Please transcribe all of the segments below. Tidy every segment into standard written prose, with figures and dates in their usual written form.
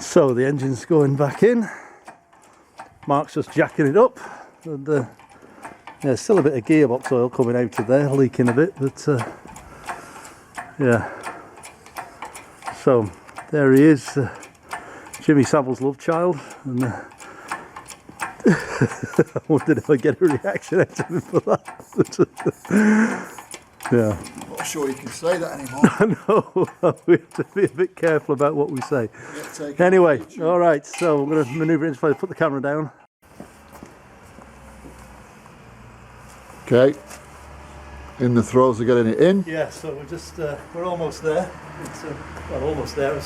So the engine's going back in. Mark's just jacking it up, and yeah, still a bit of gearbox oil coming out of there, leaking a bit, but yeah. So there he is, Jimmy Savile's love child, and I wondered if I'd get a reaction out of him for that. Yeah. I'm not sure you can say that anymore. I know, we have to be a bit careful about what we say. Anyway, alright, so I'm going to manoeuvre into place, put the camera down. Okay, in the throes of getting it in. Yeah, so we're almost there. It's well, almost there, I'll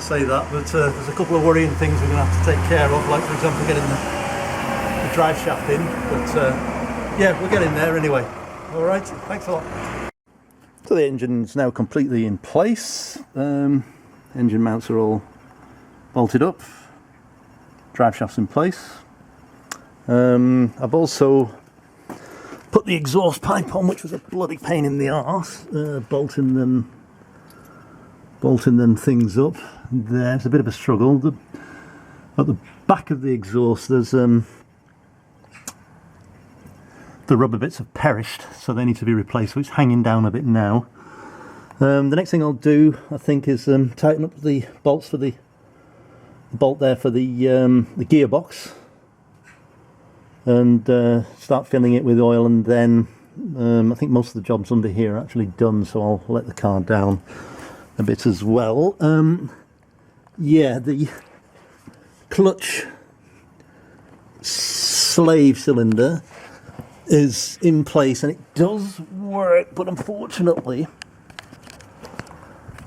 say that, but there's a couple of worrying things we're going to have to take care of, like for example getting the drive shaft in, but yeah, we're getting there anyway. Alright, thanks a lot. So the engine's now completely in place. Engine mounts are all bolted up, drive shaft's in place. I've also put the exhaust pipe on, which was a bloody pain in the arse, bolting them things up. There's a bit of a struggle. At the back of the exhaust there's the rubber bits have perished, so they need to be replaced, so it's hanging down a bit now. The next thing I'll do, I think, is tighten up the bolts for the bolt there for the gearbox, and start filling it with oil, and then I think most of the jobs under here are actually done, so I'll let the car down a bit as well. Yeah, the clutch slave cylinder is in place and it does work, but unfortunately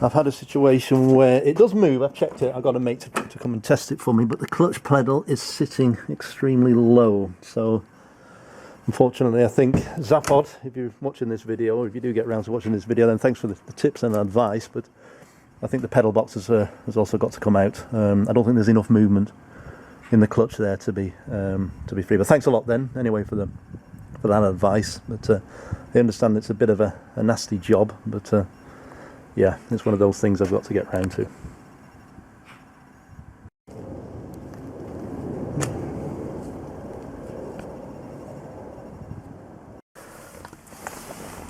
I've had a situation where it does move. I've checked it, I've got a mate to come and test it for me, but the clutch pedal is sitting extremely low. So unfortunately, I think Zapod, if you're watching this video, or if you do get around to watching this video, then thanks for the tips and advice, but I think the pedal box has also got to come out. I don't think there's enough movement in the clutch there to be free, but thanks a lot then anyway for that advice. But I understand it's a bit of a nasty job, but yeah, it's one of those things I've got to get round to.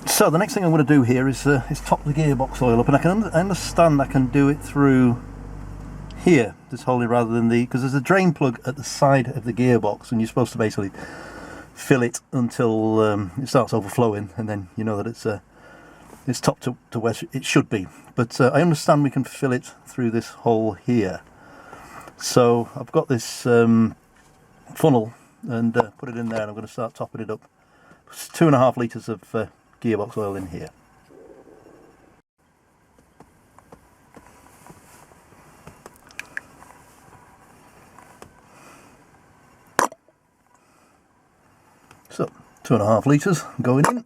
So the next thing I'm going to do here is top the gearbox oil up, and I understand I can do it through here, this hole, rather than because there's a drain plug at the side of the gearbox, and you're supposed to basically fill it until it starts overflowing, and then you know that it's topped to where it should be. But I understand we can fill it through this hole here. So I've got this funnel and put it in there, and I'm going to start topping it up. It's 2.5 litres of gearbox oil in here. So 2.5 litres going in.